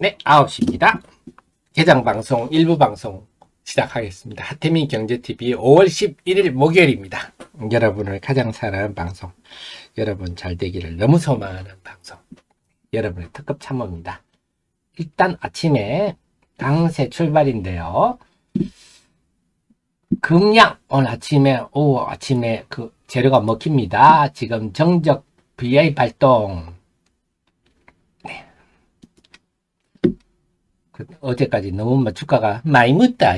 네, 9시입니다. 개장방송, 일부 방송 시작하겠습니다. 하태민 경제TV 5월 11일 목요일입니다. 여러분을 가장 사랑하는 방송, 여러분 잘 되기를 너무 소망하는 방송, 여러분의 특급 참모입니다. 일단 아침에 강세 출발인데요. 금양, 오늘 오후 아침에 그 재료가 먹힙니다. 지금 정적 VI 발동. 어제까지 너무 주가가 많이 묻다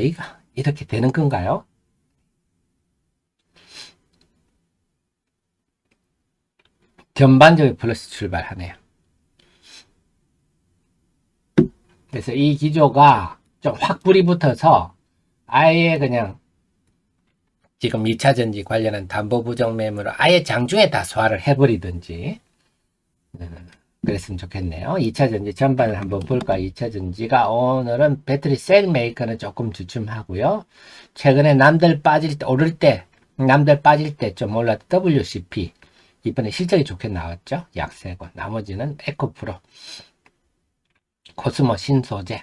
이렇게 되는 건가요? 전반적으로 플러스 출발하네요. 그래서 이 기조가 좀 확 불이 붙어서 아예 그냥 지금 2차전지 관련한 담보부정 매물을 아예 장중에 다 소화를 해버리든지 그랬으면 좋겠네요. 2차전지 전반을 한번 볼까. 2차전지가 오늘은 배터리 셀 메이커는 조금 주춤하고요. 최근에 남들 빠질 때, 오를 때, 남들 빠질 때 좀 올랐던 WCP. 이번에 실적이 좋게 나왔죠. 약세고. 나머지는 에코프로, 코스모 신소재.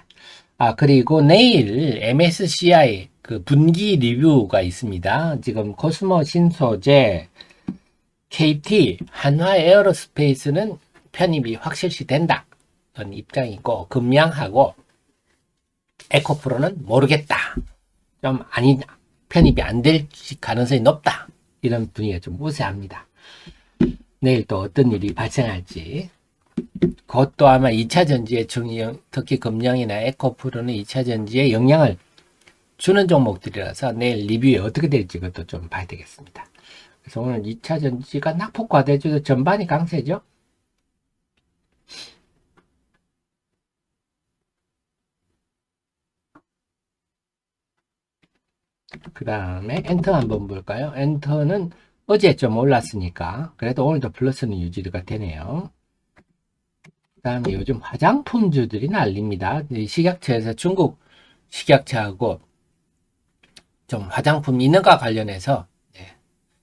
그리고 내일 MSCI 그 분기 리뷰가 있습니다. 지금 코스모 신소재, KT, 한화 에어로스페이스는 편입이 확실시 된다. 그런 입장이고, 금양하고 에코프로는 모르겠다. 좀 편입이 안 될 가능성이 높다. 이런 분위기가 좀 우세합니다. 내일 또 어떤 일이 발생할지. 그것도 아마 2차 전지의 특히 금양이나 에코프로는 2차 전지에 영향을 주는 종목들이라서 내일 리뷰에 어떻게 될지 그것도 좀 봐야 되겠습니다. 그래서 오늘 2차 전지가 낙폭 과대주도 전반이 강세죠. 그 다음에 엔터 한번 볼까요? 엔터는 어제 좀 올랐으니까 그래도 오늘도 플러스는 유지가 되네요. 그 다음에 요즘 화장품주들이 난립니다. 식약처에서 중국 식약처하고 좀 화장품 인허가 관련해서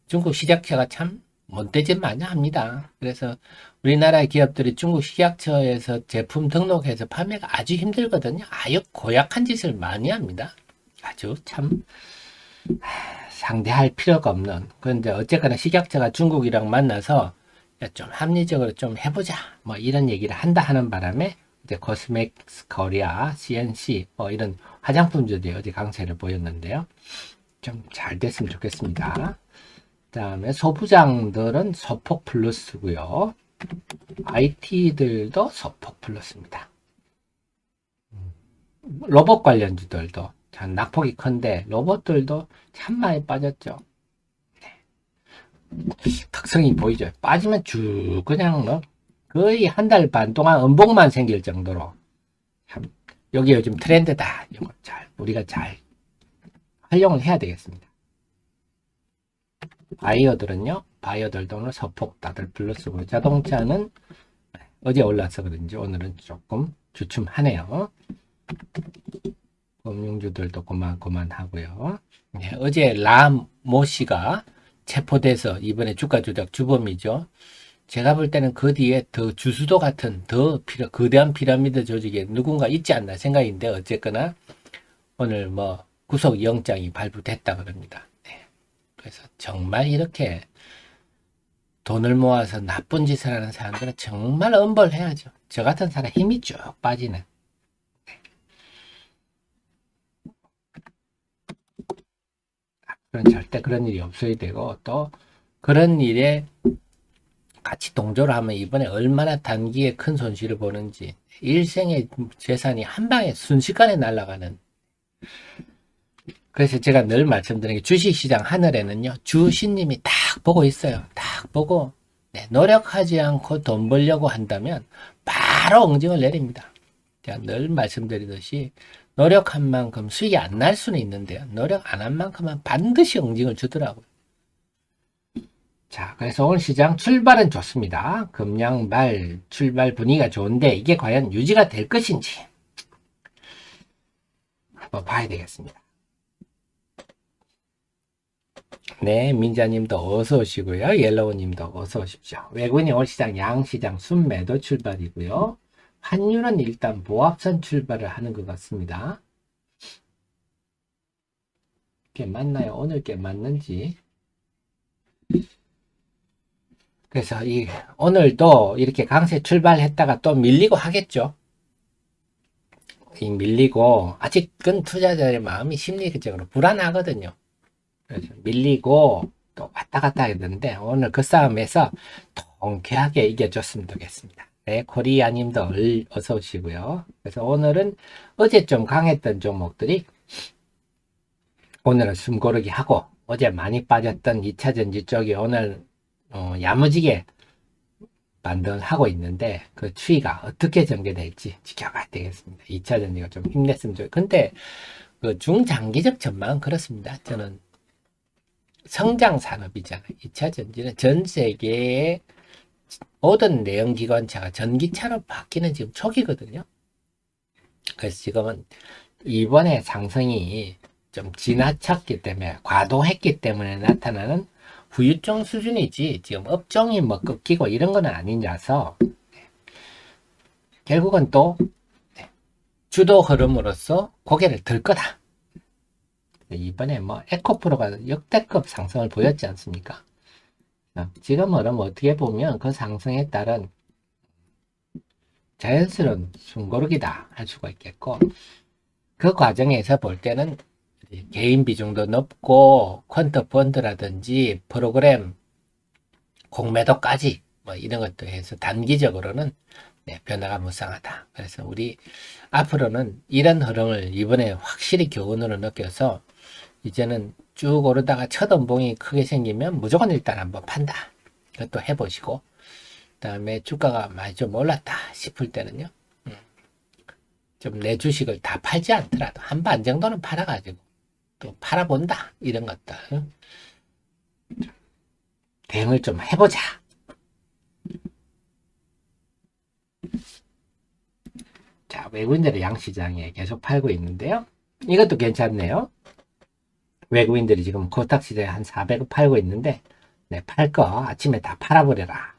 중국 식약처가 참 못되짓 마냐합니다. 그래서 우리나라 기업들이 중국 식약처에서 제품 등록해서 판매가 아주 힘들거든요. 아주 고약한 짓을 많이 합니다. 아주 참 상대할 필요가 없는. 그런데 어쨌거나 식약처가 중국이랑 만나서 좀 합리적으로 좀 해보자 뭐 이런 얘기를 한다 하는 바람에 이제 코스맥스 코리아, CNC 뭐 이런 화장품주들이 어제 강세를 보였는데요. 좀 잘 됐으면 좋겠습니다. 그 다음에 소부장들은 소폭 플러스고요. IT들도 소폭 플러스입니다. 로봇 관련주들도 참 낙폭이 큰데 로봇들도 참 많이 빠졌죠. 특성이 보이죠. 빠지면 쭉 그냥 뭐 거의 한 달 반 동안 음봉만 생길 정도로 참 여기 요즘 트렌드다. 이거 우리가 잘 활용을 해야 되겠습니다. 바이오들도 오늘 소폭 다들 플러스고 자동차는 어제 올라서 그런지 오늘은 조금 주춤하네요. 금융주들도 그만하고요. 어제 라모 씨가 체포돼서 이번에 주가 조작 주범이죠. 제가 볼 때는 그 뒤에 더 주수도 같은 거대한 피라미드 조직에 누군가 있지 않나 생각인데 어쨌거나 오늘 뭐 구속영장이 발부됐다 그럽니다. 그래서 정말 이렇게 돈을 모아서 나쁜 짓을 하는 사람들은 정말 엄벌해야죠. 저 같은 사람 힘이 쭉 빠지는. 절대 그런 일이 없어야 되고 또 그런 일에 같이 동조를 하면 이번에 얼마나 단기에 큰 손실을 보는지 일생의 재산이 한 방에 순식간에 날아가는. 그래서 제가 늘 말씀드리는 게 주식시장 하늘에는요 주신님이 딱 보고 있어요. 딱 보고 노력하지 않고 돈 벌려고 한다면 바로 응징을 내립니다. 제가 늘 말씀드리듯이 노력한 만큼 수익이 안 날 수는 있는데요. 노력 안 한 만큼은 반드시 응징을 주더라고요. 자, 그래서 오늘 시장 출발은 좋습니다. 금양발 출발 분위기가 좋은데 이게 과연 유지가 될 것인지 한번 봐야 되겠습니다. 네, 민자님도 어서 오시고요. 옐로우님도 어서 오십시오. 외국인이 올 시장 양시장 순매도 출발이고요. 환율은 일단 보합선 출발을 하는 것 같습니다. 이게 맞나요? 오늘 게 맞는지. 그래서 오늘도 이렇게 강세 출발했다가 또 밀리고 하겠죠. 밀리고 아직은 투자자의 마음이 심리적으로 불안하거든요. 그래서 밀리고 또 왔다 갔다 했는데 오늘 그 싸움에서 통쾌하게 이겨줬으면 좋겠습니다. 네, 코리아님도 어서 오시고요. 그래서 오늘은 어제 좀 강했던 종목들이 오늘은 숨고르기 하고 어제 많이 빠졌던 2차전지 쪽이 오늘 야무지게 반등하고 있는데 그 추이가 어떻게 전개될지 지켜봐야 되겠습니다. 2차전지가 좀 힘냈으면 좋겠어요. 근데 그 중장기적 전망은 그렇습니다. 저는 성장 산업이잖아요. 2차 전지는 전 세계의 모든 내연기관차가 전기차로 바뀌는 지금 초기거든요. 그래서 지금은 이번에 상승이 좀 지나쳤기 때문에 과도했기 때문에 나타나는 후유증 수준이지 지금 업종이 뭐 꺾이고 이런 거는 아니라서 결국은 또 주도 흐름으로서 고개를 들 거다. 이번에 뭐 에코프로가 역대급 상승을 보였지 않습니까? 지금은 어떻게 보면 그 상승에 따른 자연스러운 숨고르기다 할 수가 있겠고, 그 과정에서 볼 때는 개인 비중도 높고 퀀터 펀드라든지 프로그램 공매도까지 뭐 이런 것도 해서 단기적으로는 변화가 무쌍하다. 그래서 우리 앞으로는 이런 흐름을 이번에 확실히 교훈으로 느껴서 이제는 쭉 오르다가 첫 연봉이 크게 생기면 무조건 일단 한번 판다. 그것도 해보시고, 그 다음에 주가가 많이 좀 올랐다 싶을 때는요, 좀 내 주식을 다 팔지 않더라도 한 반 정도는 팔아가지고 또 팔아본다. 이런 것들 대응을 좀 해보자. 자, 외국인들의 양시장에 계속 팔고 있는데요. 이것도 괜찮네요. 외국인들이 지금 코스닥 시장에 한 400억 팔고 있는데, 네, 팔 거 아침에 다 팔아버려라.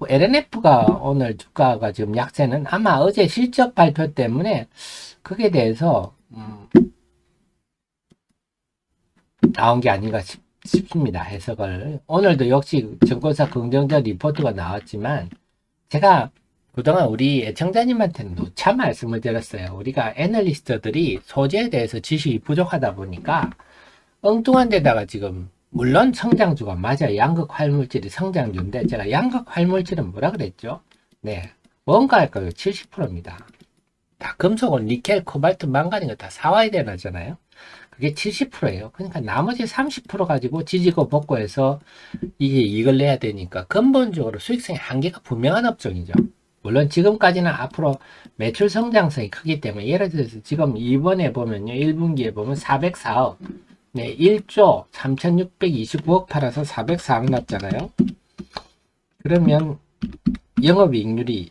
LNF가 오늘 주가가 지금 약세는 아마 어제 실적 발표 때문에 그게 대해서 나온 게 아닌가 싶습니다. 해석을. 오늘도 역시 증권사 긍정적 리포트가 나왔지만 제가 그동안 우리 애청자님한테는 누차 말씀을 드렸어요. 우리가 애널리스트들이 소재에 대해서 지식이 부족하다 보니까 엉뚱한 데다가 지금 물론 성장주가 맞아요. 양극 활물질이 성장주인데 제가 양극 활물질은 뭐라 그랬죠? 네, 뭔가 할까요? 70%입니다. 다 금속은 니켈, 코발트, 망간 이거 다 사와야 되나잖아요. 그게 70%예요. 그러니까 나머지 30% 가지고 지지고 볶고 해서 이게 이익을 내야 되니까 근본적으로 수익성의 한계가 분명한 업종이죠. 물론 지금까지는 앞으로 매출 성장성이 크기 때문에 예를 들어서 지금 이번에 보면요. 1분기에 보면 404억 네, 1조 3629억 팔아서 404억 났잖아요. 그러면 영업이익률이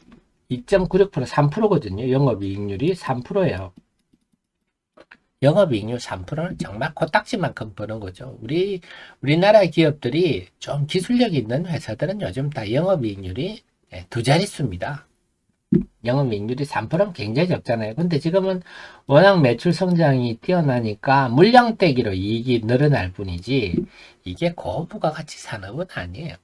2.96% 3%거든요. 영업이익률이 3%예요. 영업이익률 3%는 정말 코딱지만큼 버는 거죠. 우리나라 기업들이 좀 기술력이 있는 회사들은 요즘 다 영업이익률이 두 자릿수입니다. 영업이익률이 3%는 굉장히 적잖아요. 근데 지금은 워낙 매출 성장이 뛰어나니까 물량대기로 이익이 늘어날 뿐이지 이게 고부가가치 산업은 아니에요.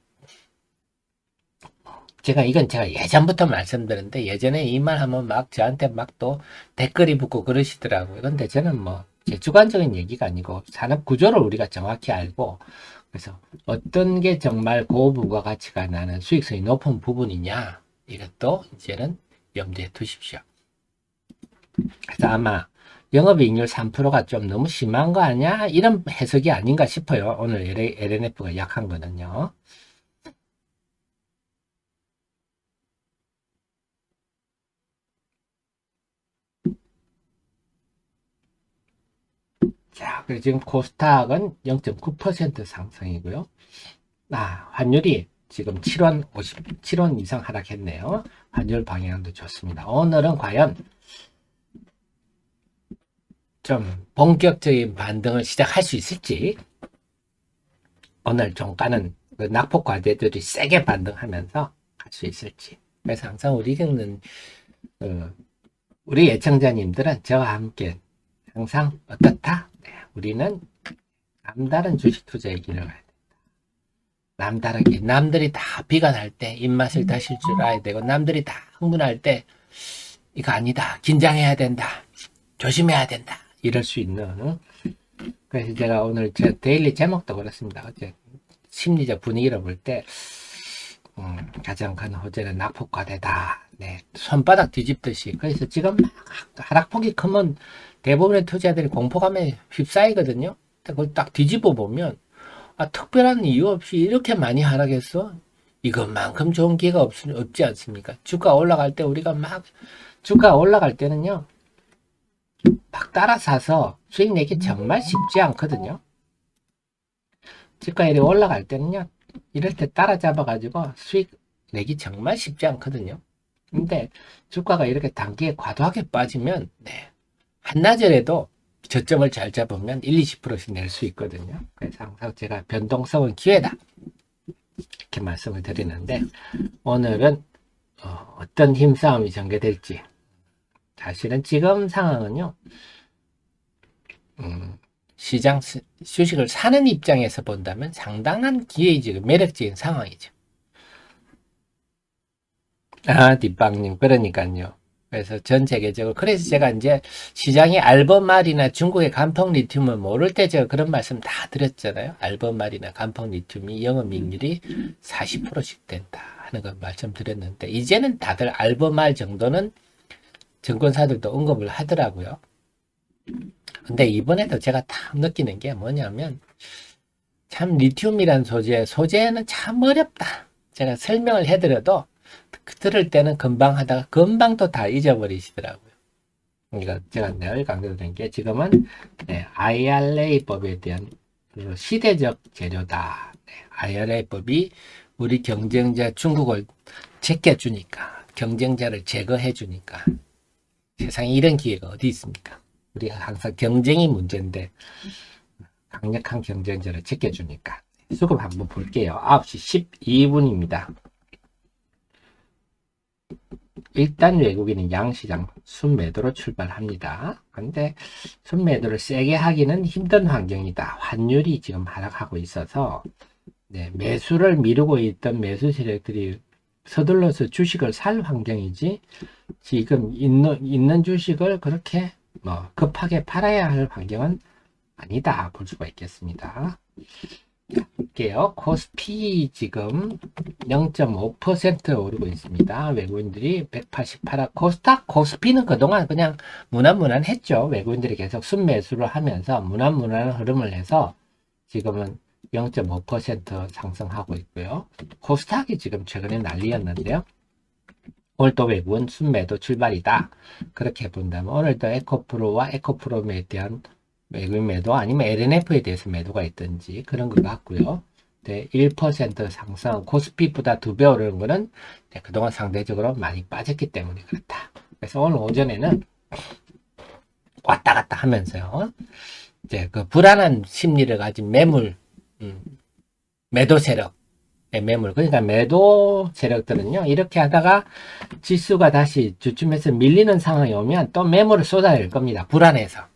이건 제가 예전부터 말씀드렸는데 예전에 이 말 하면 막 저한테 막 또 댓글이 붙고 그러시더라고요. 근데 저는 뭐 제 주관적인 얘기가 아니고 산업 구조를 우리가 정확히 알고 그래서 어떤 게 정말 고부가가치가 나는 수익성이 높은 부분이냐 이것도 이제는 염두에 두십시오. 그래서 아마 영업이익률 3%가 좀 너무 심한 거 아니야? 이런 해석이 아닌가 싶어요. 오늘 LNF가 약한 거는요. 자, 그리고 지금 코스닥은 0.9% 상승이고요. 환율이 지금 7원 이상 하락했네요. 환율 방향도 좋습니다. 오늘은 과연 좀 본격적인 반등을 시작할 수 있을지 오늘 종가는 그 낙폭 과제들이 세게 반등하면서 갈 수 있을지. 그래서 항상 우리는 우리 애청자님들은 저와 함께 항상 어떻다? 네, 우리는 남다른 주식 투자의 길을 가야 돼. 남다르게 남들이 다 비가 날 때 입맛을 다실 줄 알아야 되고, 남들이 다 흥분할 때 이거 아니다, 긴장해야 된다, 조심해야 된다, 이럴 수 있는. 그래서 제가 오늘 제 데일리 제목도 그렇습니다. 어제 심리적 분위기를 볼 때 가장 큰 호재는 낙폭과대다. 네, 손바닥 뒤집듯이. 그래서 지금 막 하락폭이 크면 대부분의 투자자들이 공포감에 휩싸이거든요. 그걸 딱 뒤집어 보면 특별한 이유 없이 이렇게 많이 하락했어? 이것만큼 좋은 기회가 없지 않습니까? 주가 올라갈 때 우리가 주가 올라갈 때는요, 막 따라 사서 수익 내기 정말 쉽지 않거든요. 주가율이 올라갈 때는요, 이럴 때 따라잡아가지고 수익 내기 정말 쉽지 않거든요. 근데 주가가 이렇게 단기에 과도하게 빠지면, 네, 한나절에도 저점을 잘 잡으면 1, 20%씩 낼 수 있거든요. 그래서 항상 제가 변동성은 기회다, 이렇게 말씀을 드리는데, 오늘은 어떤 힘싸움이 전개될지. 사실은 지금 상황은요, 시장 주식을 사는 입장에서 본다면 상당한 기회이지, 매력적인 상황이죠. 뒷방님, 그러니까요. 그래서 전 세계적으로, 그래서 제가 이제 시장이 알버말이나 중국의 간펑 리튬을 모를 때 제가 그런 말씀 다 드렸잖아요. 알버말이나 간펑 리튬이 영업이익률이 40%씩 된다 하는 걸 말씀드렸는데, 이제는 다들 알버말 정도는 증권사들도 언급을 하더라고요. 근데 이번에도 제가 딱 느끼는 게 뭐냐면, 참 리튬이란 소재는 참 어렵다. 제가 설명을 해드려도 들을 때는 금방 하다가 금방 또 다 잊어버리시더라고요. 그러니까 제가 늘 강조드린 게, 지금은 IRA법에 대한 시대적 재료다. IRA법이 우리 경쟁자 중국을 제껴주니까, 경쟁자를 제거해주니까, 세상에 이런 기회가 어디 있습니까? 우리가 항상 경쟁이 문제인데 강력한 경쟁자를 제껴주니까. 수급 한번 볼게요. 9시 12분입니다. 일단 외국인은 양시장 순매도로 출발합니다. 근데 순매도를 세게 하기는 힘든 환경이다. 환율이 지금 하락하고 있어서 매수를 미루고 있던 매수 세력들이 서둘러서 주식을 살 환경이지, 지금 있는 주식을 그렇게 급하게 팔아야 할 환경은 아니다, 볼 수가 있겠습니다. 볼게요. 코스피 지금 0.5% 오르고 있습니다. 외국인들이 188화. 코스피는 그동안 그냥 무난무난했죠. 외국인들이 계속 순매수를 하면서 무난무난한 흐름을 해서 지금은 0.5% 상승하고 있고요. 코스닥이 지금 최근에 난리였는데요. 오늘 또 외국은 순매도 출발이다, 그렇게 본다면 오늘도 에코프로와 에코프롬에 대한 외국인 매도, 아니면 LNF에 대해서 매도가 있든지 그런 것 같고요. 1% 상승, 코스피보다 2배 오르는 거는 그동안 상대적으로 많이 빠졌기 때문에 그렇다. 그래서 오늘 오전에는 왔다 갔다 하면서요, 이제 그 불안한 심리를 가진 매도 세력, 매물, 그러니까 매도 세력들은요, 이렇게 하다가 지수가 다시 주춤해서 밀리는 상황이 오면 또 매물을 쏟아낼 겁니다. 불안해서.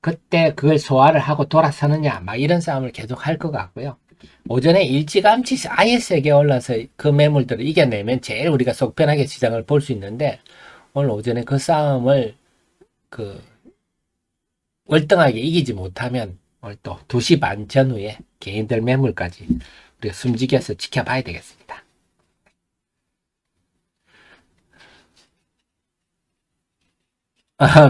그때 그걸 소화를 하고 돌아서느냐, 막 이런 싸움을 계속 할 것 같고요. 오전에 일찌감치 아예 세게 올라서 그 매물들을 이겨내면 제일 우리가 속편하게 시장을 볼 수 있는데, 오늘 오전에 그 싸움을 월등하게 이기지 못하면 오늘 또 2시 반 전후에 개인들 매물까지 우리가 숨지겨서 지켜봐야 되겠습니다.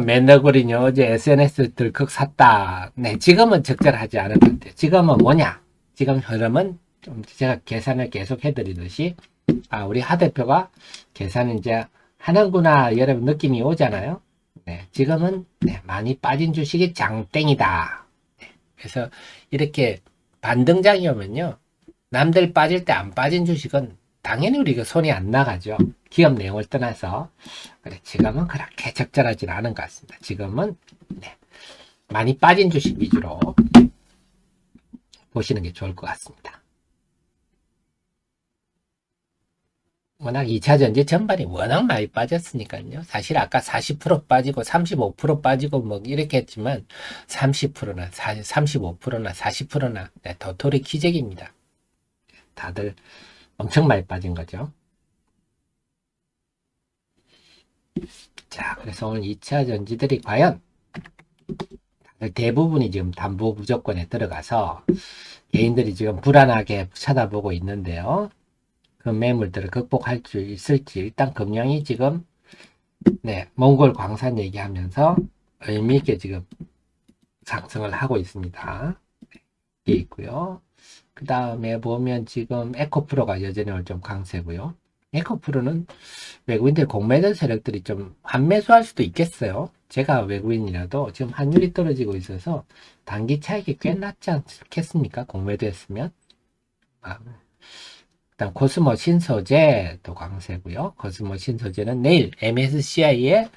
맨너구리요, 어제 SNS 들컥 샀다. 네, 지금은 적절하지 않은 것 같아요. 지금은 뭐냐? 지금 흐름은 좀 제가 계산을 계속 해드리듯이, 우리 하 대표가 계산을 이제 하는구나, 여러분 느낌이 오잖아요. 네, 지금은 많이 빠진 주식이 장땡이다. 그래서 이렇게 반등장이 오면요, 남들 빠질 때 안 빠진 주식은 당연히 우리가 손이 안 나가죠. 기업 내용을 떠나서. 그래, 지금은 그렇게 적절하진 않은 것 같습니다. 지금은 많이 빠진 주식 위주로 보시는 게 좋을 것 같습니다. 워낙 2차 전지 전반이 워낙 많이 빠졌으니까요. 사실 아까 40% 빠지고 35% 빠지고 뭐 이렇게 했지만 30%나 35%나 40%나 도토리 기적입니다. 다들 엄청 많이 빠진 거죠. 자, 그래서 오늘 2차 전지들이 과연 대부분이 지금 담보 무조건에 들어가서 개인들이 지금 불안하게 쳐다보고 있는데요. 그 매물들을 극복할 수 있을지 일단 금량이 지금 몽골 광산 얘기하면서 의미있게 지금 상승을 하고 있습니다. 이게 있고요. 그 다음에 보면 지금 에코프로가 여전히 오늘 좀 강세고요. 에코프로는 외국인들 공매도 세력들이 좀 환매수할 수도 있겠어요. 제가 외국인이라도 지금 환율이 떨어지고 있어서 단기 차익이 꽤 낮지 않겠습니까? 공매도 했으면. 그다음 코스모 신소재도 강세고요. 코스모 신소재는 내일 MSCI에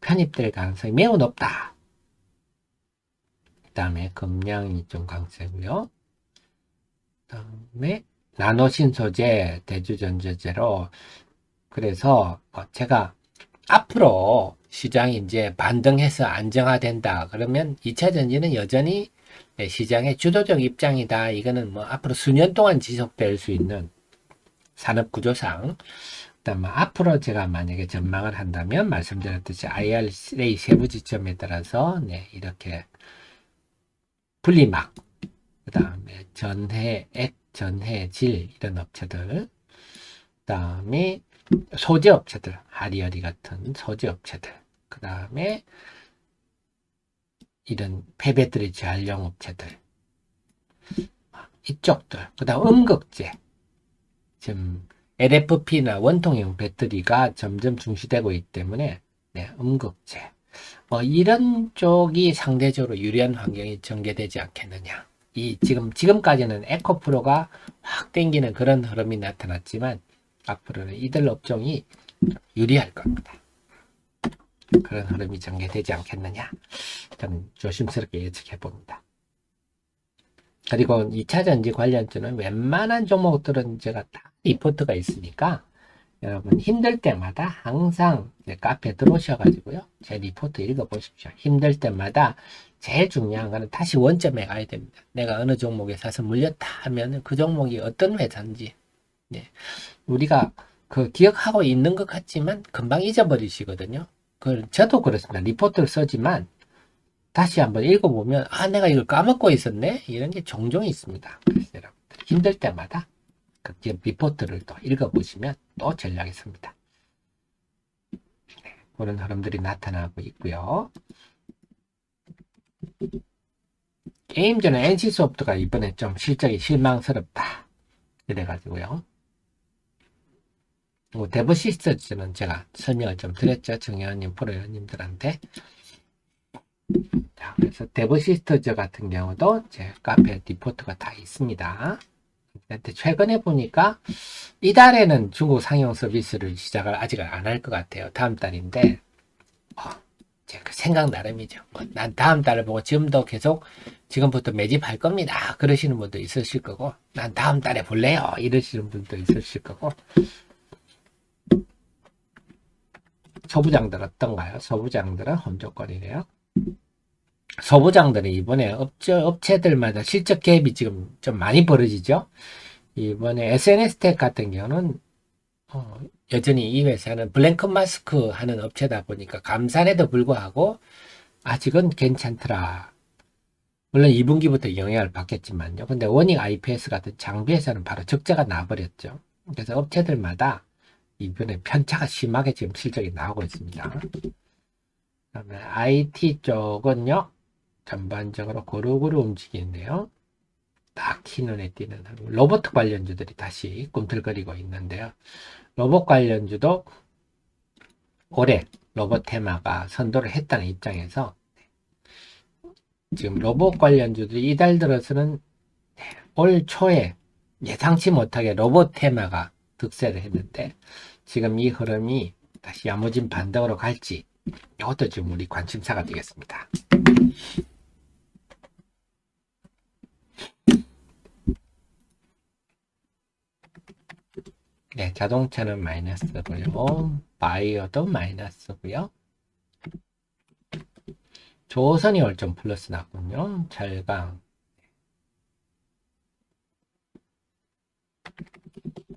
편입될 가능성이 매우 높다. 그 다음에 금량이 좀 강세고요. 그 다음에 나노신소재, 대주전자재로 그래서 제가 앞으로 시장이 이제 반등해서 안정화된다. 그러면 2차 전지는 여전히 시장의 주도적 입장이다. 이거는 뭐 앞으로 수년 동안 지속될 수 있는 산업구조상. 그다음 앞으로 제가 만약에 전망을 한다면 말씀드렸듯이 IRA 세부 지점에 따라서 이렇게 분리막, 그 다음에 전해액, 전해질 이런 업체들, 그 다음에 소재업체들, 하리어리 같은 소재업체들, 그 다음에 이런 폐배터리 재활용 업체들, 이쪽들, 그 다음 음극재, 지금 LFP나 원통형 배터리가 점점 중시되고 있기 때문에 음극재, 뭐 이런 쪽이 상대적으로 유리한 환경이 전개되지 않겠느냐. 지금까지는 에코프로가 확 땡기는 그런 흐름이 나타났지만 앞으로는 이들 업종이 유리할 겁니다. 그런 흐름이 전개되지 않겠느냐. 저는 조심스럽게 예측해 봅니다. 그리고 2차 전지 관련주는 웬만한 종목들은 제가 다 리포트가 있으니까 여러분 힘들 때마다 항상 카페 들어오셔가지고요. 제 리포트 읽어보십시오. 힘들 때마다 제일 중요한 거는 다시 원점에 가야 됩니다. 내가 어느 종목에 사서 물렸다 하면 그 종목이 어떤 회사인지 우리가 기억하고 있는 것 같지만 금방 잊어버리시거든요. 저도 그렇습니다. 리포트를 쓰지만 다시 한번 읽어보면 내가 이걸 까먹고 있었네? 이런 게 종종 있습니다. 그래서 여러분들 힘들 때마다 그 리포트를 또 읽어보시면 또 전략이 섭니다. 그런 흐름들이 나타나고 있고요. 게임전은 NC소프트가 이번에 좀 실적이 실망스럽다. 이래가지고요. 데브시스터즈는 제가 설명을 좀 드렸죠. 정혜원님, 프로회원님들한테. 자, 그래서 데브시스터즈 같은 경우도 제 카페 리포트가 다 있습니다. 최근에 보니까 이달에는 중국 상용 서비스를 시작을 아직 안 할 것 같아요. 다음 달인데 제 생각 나름이죠. 난 다음 달을 보고 지금부터 매집할 겁니다. 그러시는 분도 있으실 거고 난 다음 달에 볼래요. 이러시는 분도 있으실 거고 소부장들 어떤가요? 소부장들은 험조권이래요. 소부장들은 이번에 업체들마다 실적 갭이 지금 좀 많이 벌어지죠. 이번에 SNS텍 같은 경우는 여전히 이 회사는 블랭크 마스크 하는 업체다 보니까 감산에도 불구하고 아직은 괜찮더라. 물론 2분기부터 영향을 받겠지만요. 근데 워닝 IPS 같은 장비에서는 바로 적자가 나버렸죠. 그래서 업체들마다 이번에 편차가 심하게 지금 실적이 나오고 있습니다. 그다음에 IT 쪽은요. 전반적으로 고루고루 움직이는데요. 딱히 눈에 띄는 로봇 관련주들이 다시 꿈틀거리고 있는데요. 로봇 관련주도 올해 로봇 테마가 선도를 했다는 입장에서 지금 로봇 관련주들이 이달 들어서는 올 초에 예상치 못하게 로봇 테마가 득세를 했는데 지금 이 흐름이 다시 야무진 반등으로 갈지 이것도 지금 우리 관심사가 되겠습니다. 네, 자동차는 마이너스고요. 바이오도 마이너스고요. 조선이 오늘 좀 플러스 났군요. 철강.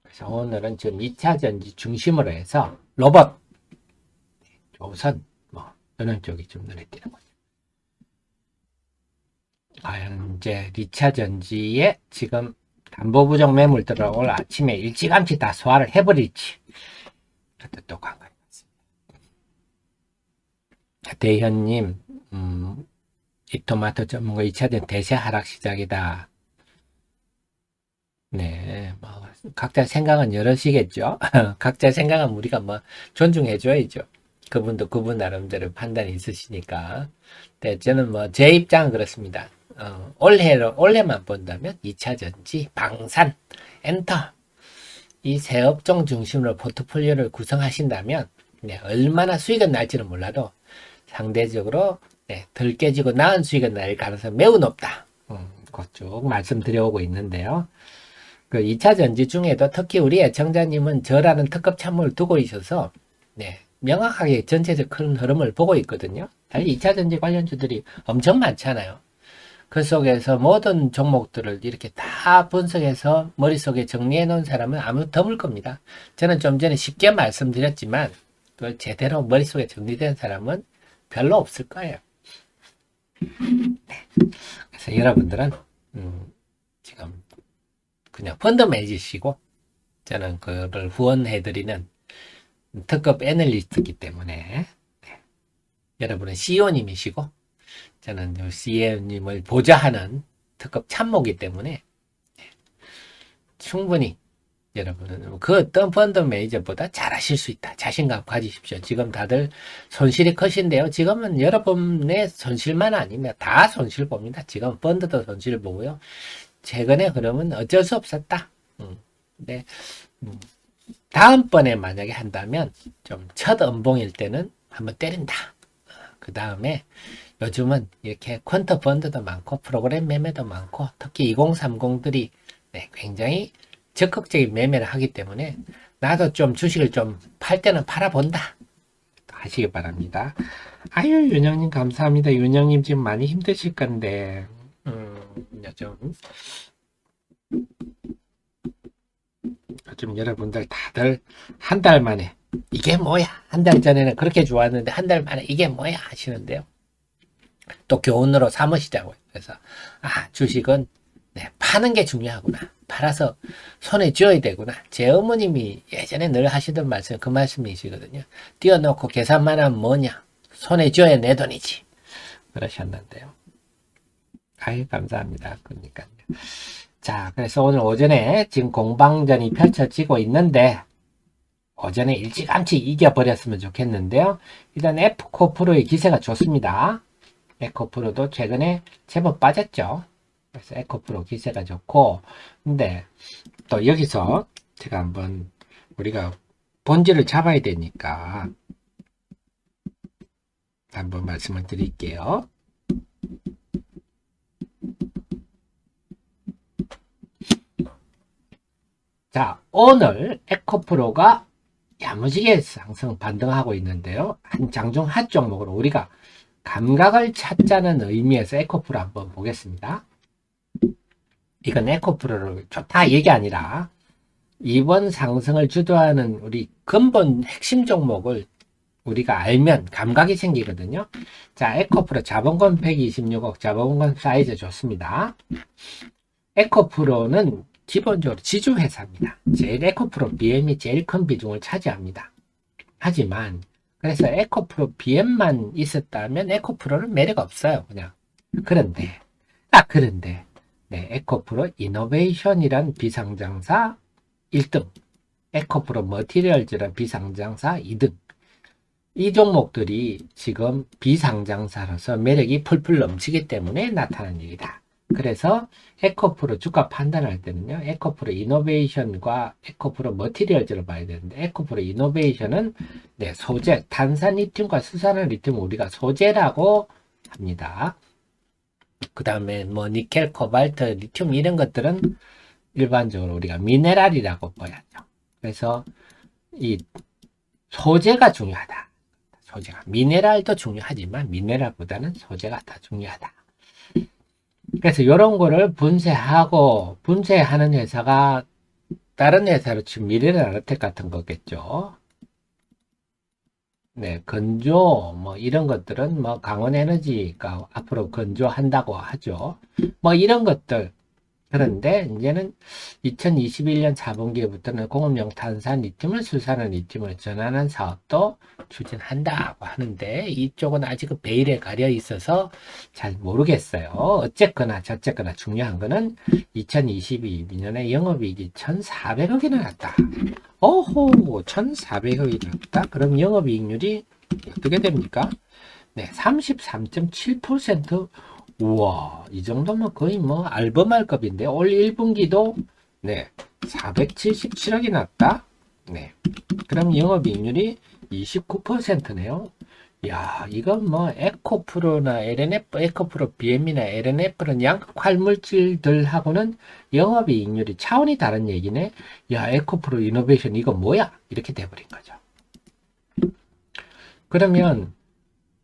그래서 오늘은 지금 2차 전지 중심으로 해서 로봇, 조선, 뭐 이런 쪽이 좀 눈에 띄는 거죠. 과연 이제 2차 전지에 지금 담보부정 매물들을 오늘 아침에 일찌감치 다 소화를 해버릴지, 그것도 또 관건이 있습니다. 대현님, 이토마토 전문가 2차전 대세 하락 시작이다. 네, 뭐 각자 생각은 여럿이겠죠. 각자 생각은 우리가 뭐 존중해줘야죠. 그분도 그분 나름대로 판단이 있으시니까. 네, 저는 뭐 제 입장은 그렇습니다. 올해만 본다면 2차 전지, 방산, 엔터 이 세 업종 중심으로 포트폴리오를 구성하신다면 네, 얼마나 수익은 날지는 몰라도 상대적으로 네, 덜 깨지고 나은 수익은 날 가능성이 매우 높다. 그쪽 말씀드려오고 있는데요. 그 2차 전지 중에도 특히 우리 애청자님은 저라는 특급 참모를 두고 있어서 네, 명확하게 전체적 큰 흐름을 보고 있거든요. 사실 2차 전지 관련주들이 엄청 많잖아요. 그 속에서 모든 종목들을 이렇게 다 분석해서 머릿속에 정리해 놓은 사람은 아무 드물 겁니다. 저는 좀 전에 쉽게 말씀드렸지만 그걸 제대로 머릿속에 정리된 사람은 별로 없을 거예요. 네. 그래서 여러분들은 지금 그냥 펀드 매지시고 저는 그걸 후원해드리는 특급 애널리스트이기 때문에 네. 여러분은 CEO님이시고 저는 CEO님을 보좌하는 특급 참모이기 때문에 네. 충분히 여러분은 그 어떤 펀드 매니저보다 잘하실 수 있다. 자신감 가지십시오. 지금 다들 손실이 크신데요. 지금은 여러분의 손실만 아니면 다 손실 봅니다. 지금 펀드도 손실 보고요. 최근의 흐름은 어쩔 수 없었다. 근데 다음번에 만약에 한다면 좀 첫 음봉일 때는 한번 때린다. 그 다음에 요즘은 이렇게 퀀터 펀드도 많고 프로그램 매매도 많고 특히 2030들이 네, 굉장히 적극적인 매매를 하기 때문에 나도 좀 주식을 좀 팔 때는 팔아본다. 하시기 바랍니다. 아유 윤영님 감사합니다. 윤영님 지금 많이 힘드실 건데 요즘 여러분들 다들 한 달 만에 이게 뭐야? 한 달 전에는 그렇게 좋았는데 한 달 만에 이게 뭐야? 하시는데요. 또 교훈으로 삼으시자고요. 그래서 주식은 네, 파는 게 중요하구나. 팔아서 손에 쥐어야 되구나. 제 어머님이 예전에 늘 하시던 말씀 그 말씀이시거든요. 띄워놓고 계산만 하면 뭐냐? 손에 쥐어야 내 돈이지. 그러셨는데요. 아유 감사합니다. 그러니까요. 자, 그래서 오늘 오전에 지금 공방전이 펼쳐지고 있는데 오전에 일찌감치 이겨버렸으면 좋겠는데요. 일단 에코프로의 기세가 좋습니다. 에코프로도 최근에 제법 빠졌죠. 그래서 에코프로 기세가 좋고 근데 또 여기서 제가 한번 우리가 본질을 잡아야 되니까 한번 말씀을 드릴게요. 자, 오늘 에코프로가 야무지게 상승 반등하고 있는데요. 한 장중 한 종목으로 우리가 감각을 찾자는 의미에서 에코프로 한번 보겠습니다. 이건 에코프로를 좋다 얘기 아니라 이번 상승을 주도하는 우리 근본 핵심 종목을 우리가 알면 감각이 생기거든요. 자, 에코프로 자본금 126억, 자본금 사이즈 좋습니다. 에코프로는 기본적으로 지주회사입니다. 제일 에코프로 BM이 제일 큰 비중을 차지합니다. 하지만 그래서 에코프로 BM만 있었다면 에코프로는 매력 없어요. 그냥. 그런데 네, 에코프로 이노베이션이란 비상장사 1등, 에코프로 머티리얼즈란 비상장사 2등. 이 종목들이 지금 비상장사로서 매력이 풀풀 넘치기 때문에 나타난 일이다. 그래서 에코프로 주가 판단할 때는요, 에코프로 이노베이션과 에코프로 머티리얼즈를 봐야 되는데, 에코프로 이노베이션은 네, 소재, 탄산 리튬과 수산화 리튬 우리가 소재라고 합니다. 그 다음에 뭐 니켈, 코발트, 리튬 이런 것들은 일반적으로 우리가 미네랄이라고 봐야죠. 그래서 이 소재가 중요하다. 소재가. 미네랄도 중요하지만 미네랄보다는 소재가 더 중요하다. 그래서 이런 거를 분쇄하는 회사가 다른 회사로 치면 미네랄어택 같은 거겠죠. 네, 건조, 뭐, 이런 것들은 뭐, 강원에너지가 앞으로 건조한다고 하죠. 뭐, 이런 것들. 그런데 이제는 2021년 4분기부터는 공업용 탄산 리튬을 수산화 리튬으로 전환하는 사업도 추진한다고 하는데 이쪽은 아직은 베일에 가려 있어서 잘 모르겠어요. 어쨌거나 저쨌거나 중요한 거는 2022년에 영업이익이 1,400억이 나왔다. 오호, 1,400억이 나왔다. 그럼 영업이익률이 어떻게 됩니까? 네, 33.7%. 우와, 이 정도면 거의 뭐 알범알급인데 올 1분기도 네, 477억이 났다. 네. 그럼 영업이익률이 29%네요. 야, 이건 뭐 에코프로나 LNF, 에코프로 BM이나 LNF는 양극 활물질들하고는 영업이익률이 차원이 다른 얘기네. 야, 에코프로 이노베이션 이거 뭐야? 이렇게 돼버린 거죠. 그러면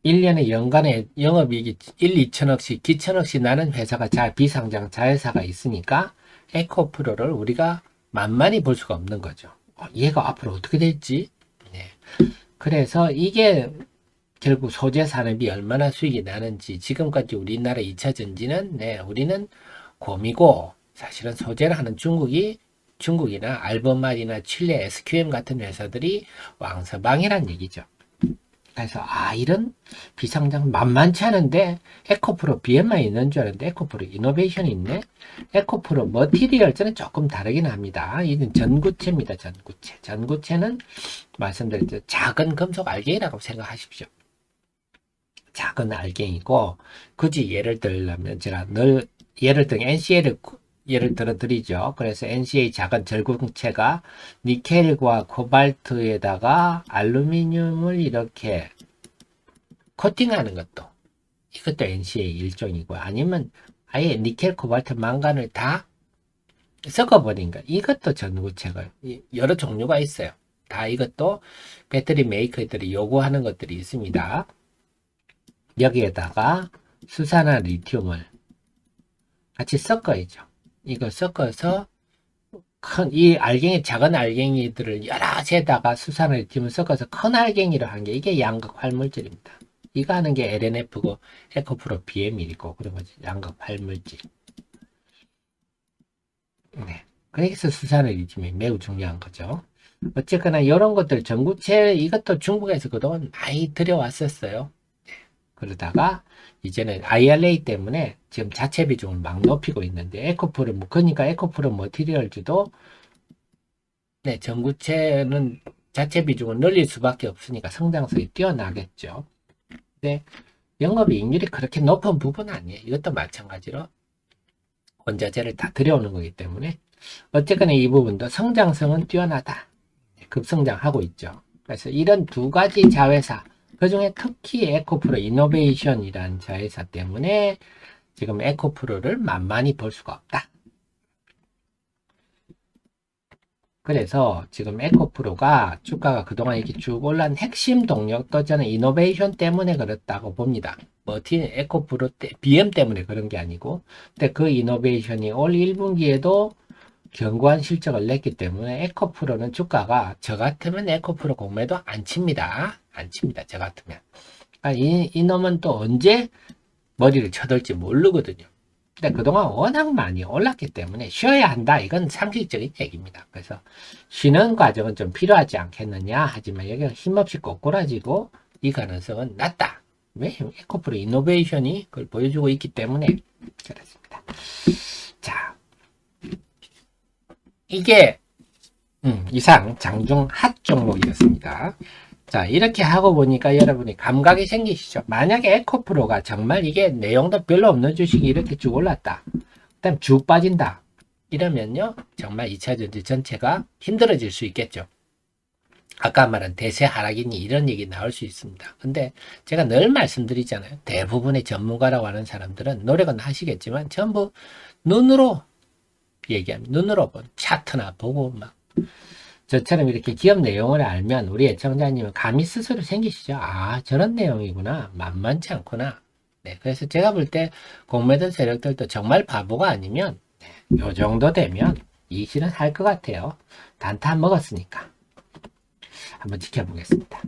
1년에 연간에 영업이익이 1, 2천억씩, 기천억씩 나는 회사가 비상장 자회사가 있으니까 에코프로를 우리가 만만히 볼 수가 없는 거죠. 얘가 앞으로 어떻게 될지. 네. 그래서 이게 결국 소재 산업이 얼마나 수익이 나는지 지금까지 우리나라 2차 전지는 네, 우리는 곰이고 사실은 소재를 하는 중국이나 알버말이나 칠레, SQM 같은 회사들이 왕서방이란 얘기죠. 그래서 이런 비상장 만만치 않은데 에코프로 BMI 있는 줄 알았는데 에코프로 이노베이션이 있네. 에코프로 머티리얼즈는 조금 다르긴 합니다. 이는 전구체입니다. 전구체는 말씀드렸죠. 작은 금속 알갱이라고 생각하십시오. 작은 알갱이고 굳이 예를 들면 제가 예를 들어 NCA를 예를 들어 드리죠. 그래서 NCA 작은 절궁체가 니켈과 코발트에다가 알루미늄을 이렇게 코팅하는 이것도 NCA 일종이고 아니면 아예 니켈, 코발트, 망간을 다 섞어버린 거. 이것도 전구체가 여러 종류가 있어요. 다 이것도 배터리 메이커들이 요구하는 것들이 있습니다. 여기에다가 수산화 리튬을 같이 섞어야죠. 이거 섞어서 이 작은 알갱이들을 여러 채에다가 수산화 리튬을 섞어서 큰 알갱이로 한 게 이게 양극 활물질입니다. 이거 하는 게 LNF고 에코프로 BM이고 그런 거지. 양극 활물질. 네. 그래서 수산화 리튬이 매우 중요한 거죠. 어쨌거나 이런 것들 전구체 이것도 중국에서 그동안 많이 들여왔었어요. 그러다가 이제는 IRA 때문에 지금 자체 비중을 막 높이고 있는데 그러니까 에코프로 머티리얼즈도 네, 전구체는 자체 비중을 늘릴 수밖에 없으니까 성장성이 뛰어나겠죠. 근데 영업이익률이 그렇게 높은 부분은 아니에요. 이것도 마찬가지로 원자재를 다 들여오는 거기 때문에 어쨌거나 이 부분도 성장성은 뛰어나다. 급성장하고 있죠. 그래서 이런 두 가지 자회사 그 중에 특히 에코프로 이노베이션이라는 자회사 때문에 지금 에코프로를 만만히 볼 수가 없다. 그래서 지금 에코프로가 주가가 그동안 이렇게 쭉 올라온 핵심 동력도 저는 이노베이션 때문에 그렇다고 봅니다. 에코프로 BM 때문에 그런 게 아니고 근데 그 이노베이션이 올 1분기에도 견고한 실적을 냈기 때문에 에코프로는 주가가 저 같으면 에코프로 공매도 안 칩니다. 안 칩니다. 저 같으면. 이놈은 또 언제 머리를 쳐들지 모르거든요. 근데 그동안 워낙 많이 올랐기 때문에 쉬어야 한다. 이건 상식적인 얘기입니다. 그래서 쉬는 과정은 좀 필요하지 않겠느냐. 하지만 여기가 힘없이 꼬꾸라지고 이 가능성은 낮다. 왜? 에코프로 이노베이션이 그걸 보여주고 있기 때문에 그렇습니다. 자, 이게 이상 장중 핫 종목이었습니다. 자, 이렇게 하고 보니까 여러분이 감각이 생기시죠? 만약에 에코프로가 정말 이게 내용도 별로 없는 주식이 이렇게 쭉 올랐다. 그 다음 쭉 빠진다. 이러면요, 정말 2차전지 전체가 힘들어질 수 있겠죠. 아까 말한 대세 하락이니 이런 얘기 나올 수 있습니다. 근데 제가 늘 말씀드리잖아요. 대부분의 전문가라고 하는 사람들은 노력은 하시겠지만 전부 눈으로 얘기합니다. 눈으로 본 차트나 보고 막 저처럼 이렇게 기업 내용을 알면 우리 애청자님은 감이 스스로 생기시죠. 아, 저런 내용이구나. 만만치 않구나. 네, 그래서 제가 볼 때 공매도 세력들도 정말 바보가 아니면 요 정도 되면 이 실은 할 것 같아요. 단타 먹었으니까. 한번 지켜보겠습니다.